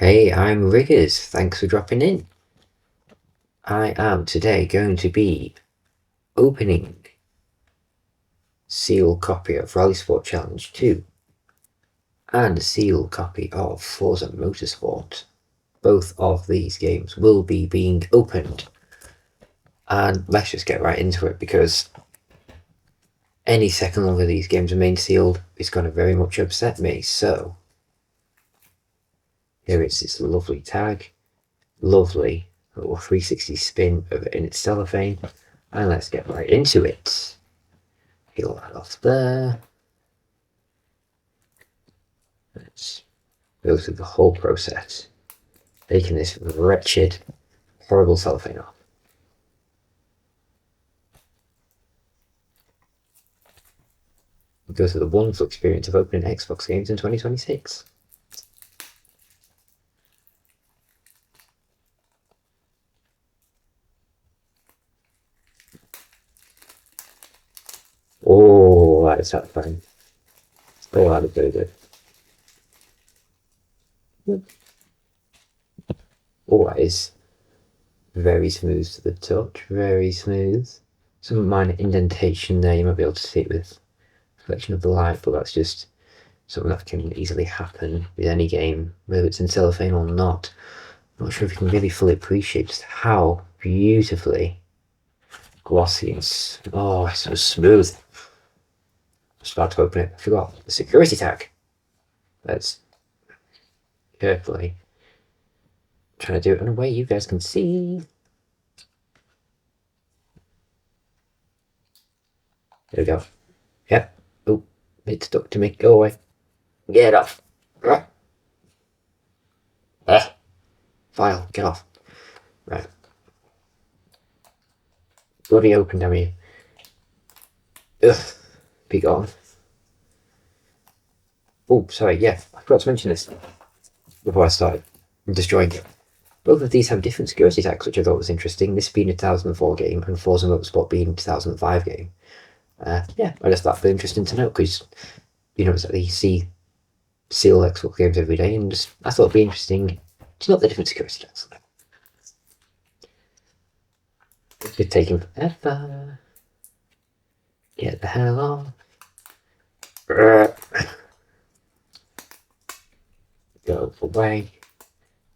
Hey, I'm Riggers. Thanks for dropping in. I am today going to be opening sealed copy of RalliSport Challenge 2 and a sealed copy of Forza Motorsport. Both of these games will be being opened. And let's just get right into it, because any second longer these games remain sealed is going to very much upset me. So here it's this lovely tag, lovely little 360 spin of it in its cellophane, and let's get right into it. Peel that off there. Let's go through the whole process, taking this wretched, horrible cellophane off. Go through the wonderful experience of opening Xbox games in 2026. Oh, that is satisfying. Oh, that is very good. Oh, that is very smooth to the touch, very smooth. Some minor indentation there, you might be able to see it with reflection of the light, but that's just something that can easily happen with any game, whether it's in cellophane or not. I'm not sure if you can really fully appreciate just how beautifully glossy and it's so smooth. Just about to open it. I forgot the security tag. Let's carefully trying to do it in a way you guys can see. There we go. Yep. Oh, it's stuck to me. Go away. Get off. File. Get off. Right. Bloody open, damn you. Ugh. Be gone. Oh, sorry, yeah. I forgot to mention this before I started destroying it. Both of these have different security tags, which I thought was interesting. This being a 2004 game and Forza Motorsport being a 2005 game. Yeah, I just thought it was interesting to know, because you see sealed Xbox games every day, and I thought it'd be interesting to note the different security tags. It's taking forever. Get the hell off. Go away.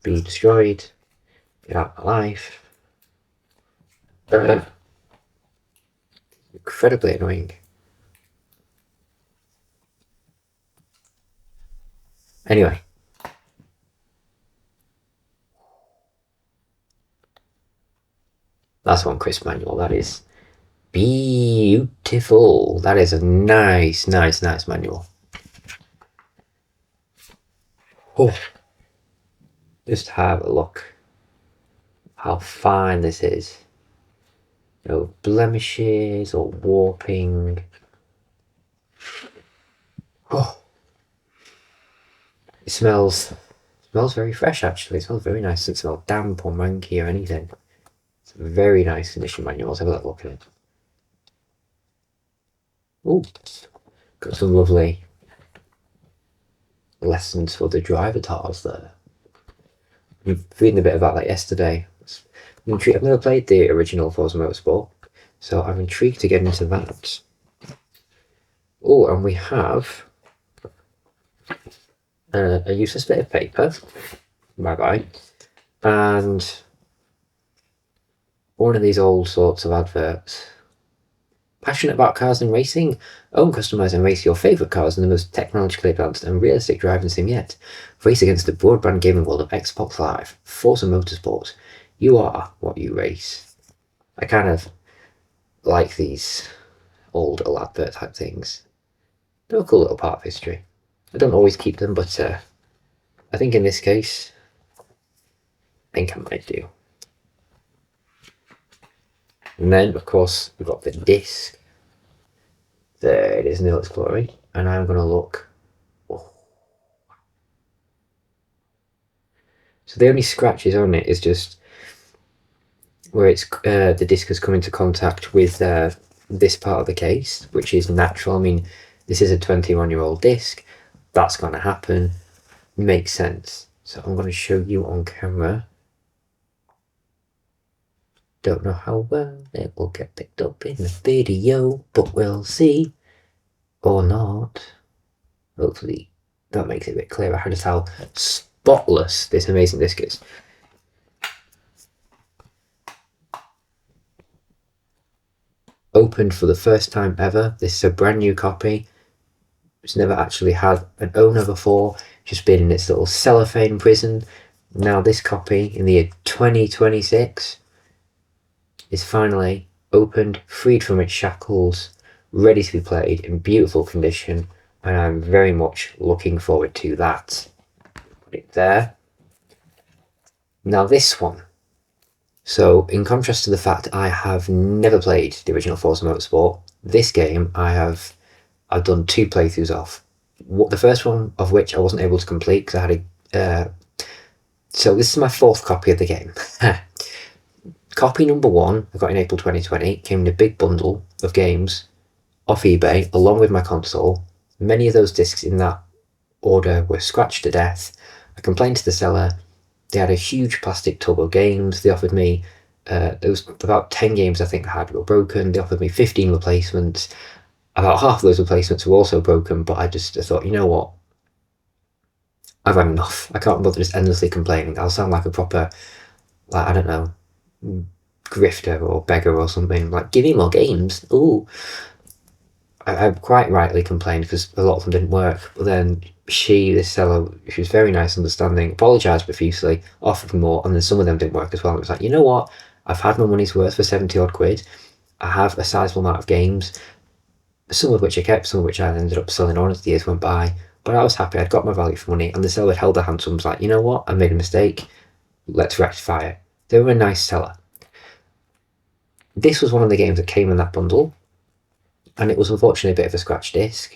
Be destroyed. Get out of my life. Incredibly annoying. Anyway. That's one crisp manual. That is beautiful. That is a nice manual. Oh, just have a look how fine this is. No blemishes or warping. Oh, it smells very fresh, actually. It smells very nice. It doesn't smell damp or manky or anything. It's a very nice condition manual. Let's have a look at it. Oh, got some lovely lessons for the driver tars there. I'm reading a bit about that yesterday. I've never played the original Forza Motorsport, so I'm intrigued to get into that. Oh, and we have a useless bit of paper. Bye-bye. And one of these old sorts of adverts. Passionate about cars and racing? Own, customize and race your favourite cars in the most technologically advanced and realistic driving sim yet. Race against the broadband gaming world of Xbox Live. Forza Motorsport. You are what you race. I kind of like these old advert type things. They're a cool little part of history. I don't always keep them, but I think in this case, I think I might do. And then, of course, we've got the disc. There it is in all its glory. And I'm going to look. Oh. So the only scratches on it is just where it's the disc has come into contact with this part of the case, which is natural. I mean, this is a 21-year-old disc. That's going to happen. Makes sense. So I'm going to show you on camera. Don't know how well it will get picked up in the video, but we'll see. Or not. Hopefully that makes it a bit clearer how just how spotless this amazing disc is. Opened for the first time ever. This is a brand new copy. It's never actually had an owner before, just been in its little cellophane prison. Now this copy in the year 2026 is finally opened, freed from its shackles, ready to be played in beautiful condition, and I'm very much looking forward to that. Put it there. Now this one. So in contrast to the fact I have never played the original Forza Motorsport, this game I've done 2 playthroughs of. The first one of which I wasn't able to complete because I had a... so this is my 4th copy of the game. Copy number 1 I got in April 2020, came in a big bundle of games off eBay along with my console. Many of those discs in that order were scratched to death. I complained to the seller. They had a huge plastic tub of games. They offered me, there was about 10 games I think I had were broken. They offered me 15 replacements. About half of those replacements were also broken, but I thought, you know what? I've had enough. I can't bother just endlessly complaining. I'll sound like a proper, like, I don't know, grifter or beggar or something. Like, give me more games. Ooh. I quite rightly complained because a lot of them didn't work, but then this seller, she was very nice, understanding, apologised profusely, offered more, and then some of them didn't work as well. It was like, you know what, I've had my money's worth for 70 odd quid. I have a sizable amount of games, some of which I kept, some of which I ended up selling on as the years went by, but I was happy, I'd got my value for money, and the seller held their hands up and was like, you know what, I made a mistake, let's rectify it. They were a nice seller. This was one of the games that came in that bundle, and it was unfortunately a bit of a scratch disc.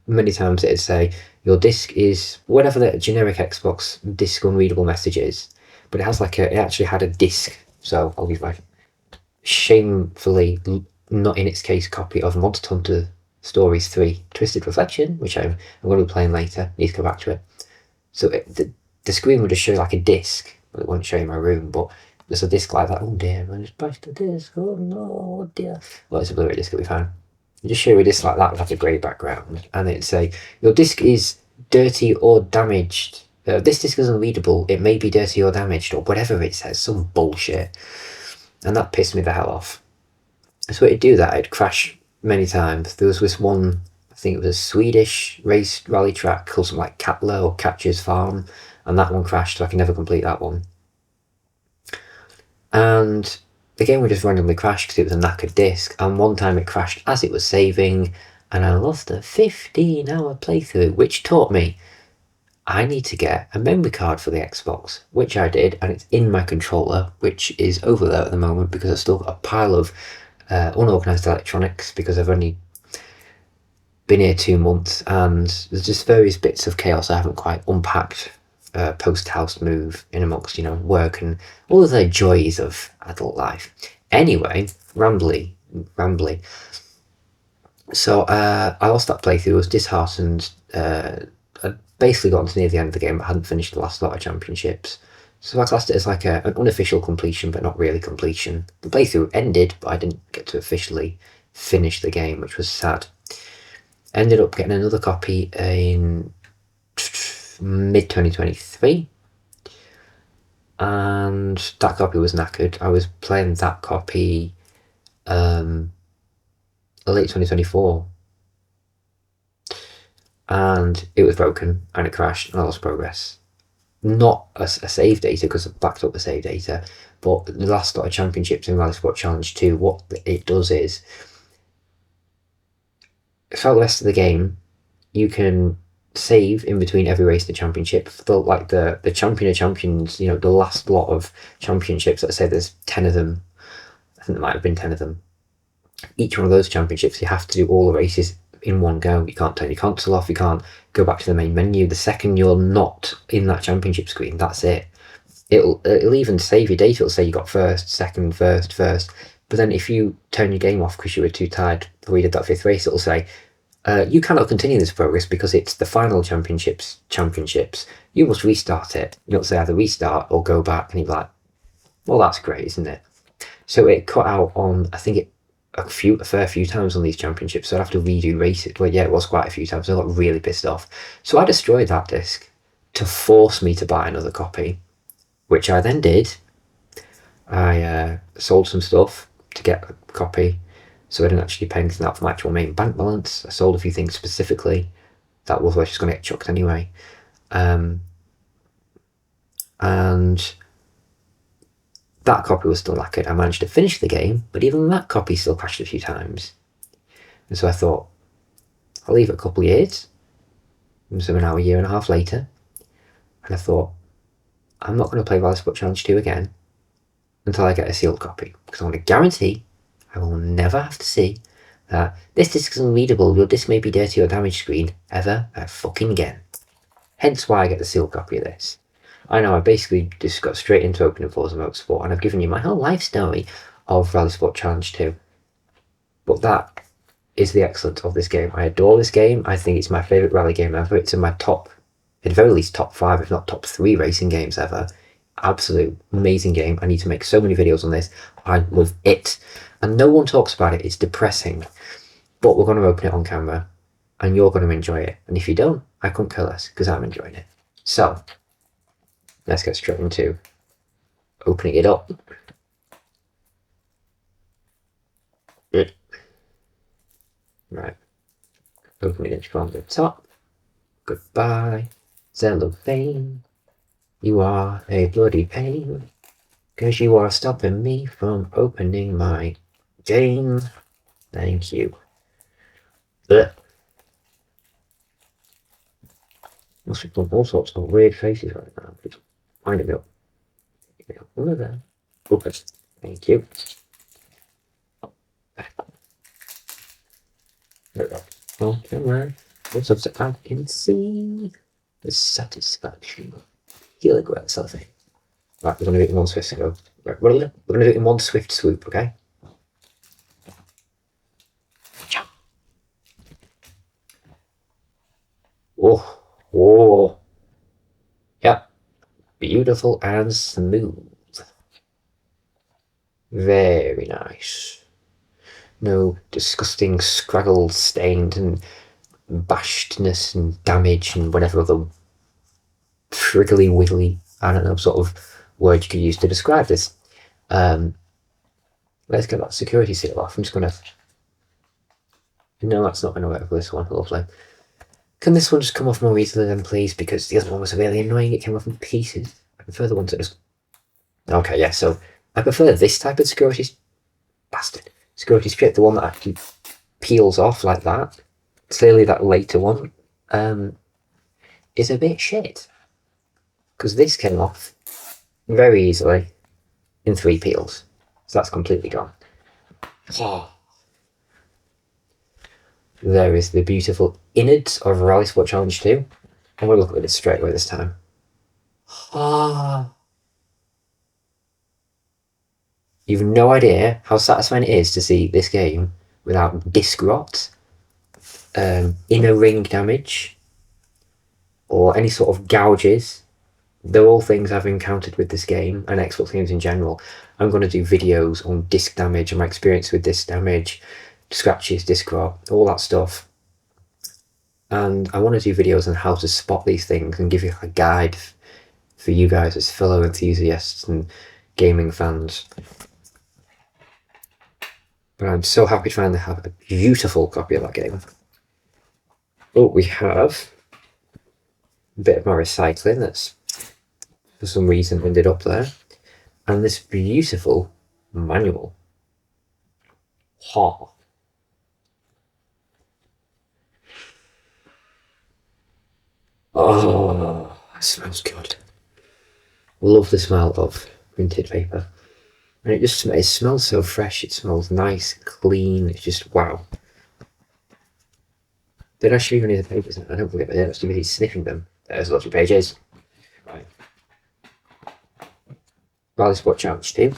Many times it'd say, your disc is whatever the generic Xbox disc unreadable message is, but it has like it actually had a disc. So I'll give my shamefully not in its case copy of Monster Hunter Stories 3 Twisted Reflection, which I'm going to be playing later. Need to go back to it. So the screen would just show like a disc, but it wouldn't show you my room, but there's a disc like that. Oh dear, I just bashed the disc. Oh no, dear. Well, it's a Blu-ray disc, it'll be fine. Just show you a disc like that with like a grey background, and it'd say, your disc is dirty or damaged. This disc is unreadable, it may be dirty or damaged, or whatever it says, some bullshit. And that pissed me the hell off. So it'd do that, it'd crash many times. There was this one, I think it was a Swedish race rally track called something like Katla or Catcher's Farm, and that one crashed, so I can never complete that one. And the game would just randomly crash because it was a knackered disc, and one time it crashed as it was saving, and I lost a 15-hour playthrough, which taught me I need to get a memory card for the Xbox, which I did, and it's in my controller, which is over there at the moment because I've still got a pile of unorganised electronics because I've only been here 2 months, and there's just various bits of chaos I haven't quite unpacked post-house move in amongst, work and all of the joys of adult life. Anyway, rambly. So I lost that playthrough, I was disheartened. I'd basically gotten to near the end of the game, but hadn't finished the last lot of championships. So I classed it as like an unofficial completion, but not really completion. The playthrough ended, but I didn't get to officially finish the game, which was sad. Ended up getting another copy in mid-2023, and that copy was knackered. I was playing that copy late 2024, and it was broken, and it crashed, and I lost progress. Not a save data, because I've backed up the save data, but the last lot of championships in RalliSport Challenge 2, what it does is, throughout the rest of the game, you can save in between every race in the championship. The champion of champions, the last lot of championships, let's say there's 10 of them, I think there might have been 10 of them. Each one of those championships, you have to do all the races in one go. You can't turn your console off, you can't go back to the main menu. The second you're not in that championship screen, that's it. It'll even save your data. It'll say you got first, second, first. But then if you turn your game off because you were too tired before you did that 5th race, it'll say, You cannot continue this progress because it's the final championships. You must restart it. You'll say either restart or go back, and you're like, well, that's great, isn't it? So it cut out on, I think, a fair few times on these championships, so I'd have to redo races. Well, yeah, it was quite a few times. I got really pissed off. So I destroyed that disc to force me to buy another copy, which I then did. I sold some stuff to get a copy, so I didn't actually pay anything out for my actual main bank balance. I sold a few things specifically that was just going to get chucked anyway. And that copy was still lacquered. I managed to finish the game, but even that copy still crashed a few times. And so I thought, I'll leave it a couple of years. And so we're now a year and a half later. And I thought, I'm not going to play RalliSport Challenge 2 again until I get a sealed copy. Because I want to guarantee I will never have to see that this disc is unreadable, your disc may be dirty or damaged screen ever fucking again. Hence why I get the sealed copy of this. I know I basically just got straight into opening Forza Motorsport, and I've given you my whole life story of RalliSport Challenge 2. But that is the excellence of this game. I adore this game. I think it's my favourite rally game ever. It's in my top, at the very least, top 5, if not top 3 racing games ever. Absolute amazing game. I need to make so many videos on this. I love it. And no one talks about it. It's depressing. But we're going to open it on camera, and you're going to enjoy it. And if you don't, I couldn't care less, because I'm enjoying it. So, let's get straight into opening it up. Right. Opening it from the top. Goodbye, cellophane. You are a bloody pain, 'cause you are stopping me from opening my game. Thank you. Must be putting all sorts of weird faces right now. Please wind it up. Over there. Okay. Thank you. There we go. Oh, camera. What's up so I can see the satisfaction. Healing well, cellophane. Right, we're going to do it in one swift go. Right, we're going to do it in one swift swoop, okay? Oh, oh. Yep. Beautiful and smooth. Very nice. No disgusting scraggled, stained and bashedness and damage and whatever other friggly wiggly, I don't know, sort of word you could use to describe this. Let's get that security seal off. I'm just going to... No, that's not going to work for this one. Lovely. Can this one just come off more easily then, please? Because the other one was really annoying. It came off in pieces. I prefer the ones that just... Okay, yeah, so I prefer this type of security... Bastard. Security strip, the one that actually peels off like that. Clearly that later one is a bit shit. Because this came off very easily in 3 peels. So that's completely gone. Oh. There is the beautiful innards of RalliSport Challenge 2. And we'll look at it straight away this time. Ah. You've no idea how satisfying it is to see this game without disc rot, inner ring damage, or any sort of gouges. They're all things I've encountered with this game and Xbox games in general. I'm going to do videos on disc damage and my experience with disc damage, scratches, disc rot, all that stuff. And I want to do videos on how to spot these things and give you a guide for you guys as fellow enthusiasts and gaming fans. But I'm so happy to finally have a beautiful copy of that game. Oh, we have a bit of my recycling that's for some reason ended up there. And this beautiful manual. Ha. Oh, that smells good. Love the smell of printed paper. And it smells so fresh, it smells nice, clean, it's just wow. Did I show you any of the papers? I don't think I did, I was too busy sniffing them. There's lots of pages. Right. RalliSport Challenge 2.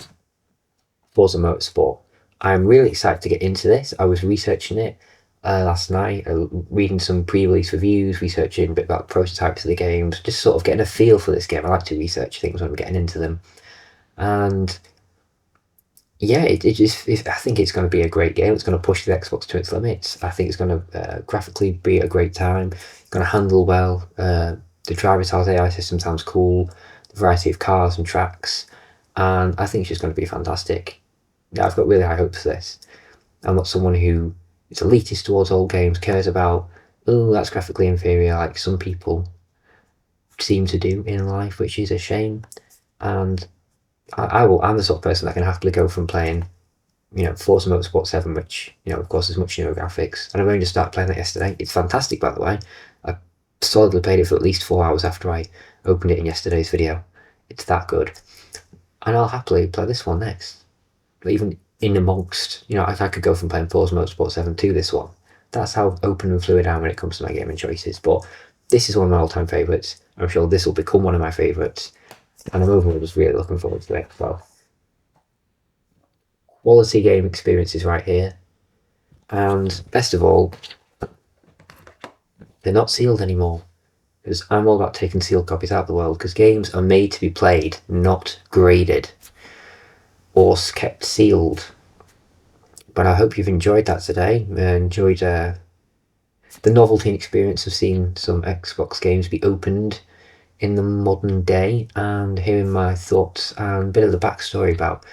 Forza Motorsport. I'm really excited to get into this. I was researching it. last night, reading some pre-release reviews, researching a bit about prototypes of the games, just sort of getting a feel for this game. I like to research things when we're getting into them, and yeah, I think it's going to be a great game. It's going to push the Xbox to its limits. I think it's going to graphically be a great time. It's going to handle well. The driver's house AI system sounds cool. The variety of cars and tracks, and I think it's just going to be fantastic. Yeah, I've got really high hopes for this. I'm not someone who is elitist towards old games, cares about, oh, that's graphically inferior, like some people seem to do in life, which is a shame. And I'm the sort of person that can happily go from playing, Forza Motorsport 7, which, of course, is much newer graphics. And I've only just started playing that yesterday. It's fantastic, by the way. I solidly played it for at least 4 hours after I opened it in yesterday's video. It's that good. And I'll happily play this one next. But even in amongst, if I could go from playing Forza Motorsport 7 to this one, that's how open and fluid I am when it comes to my gaming choices. But this is one of my all-time favourites. I'm sure this will become one of my favourites. And I'm overall just really looking forward to it. Well, quality game experiences right here. And best of all, they're not sealed anymore. Because I'm all about taking sealed copies out of the world, because games are made to be played, not graded or kept sealed. But I hope you've enjoyed that today. Enjoyed the novelty and experience of seeing some Xbox games be opened in the modern day, and hearing my thoughts and a bit of the backstory about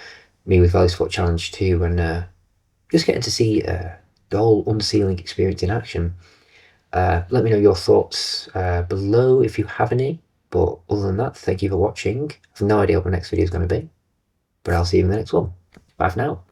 me with RalliSport Challenge 2, and just getting to see the whole unsealing experience in action. Let me know your thoughts below if you have any. But other than that, thank you for watching. I have no idea what my next video is going to be, but I'll see you in the next one. Bye for now.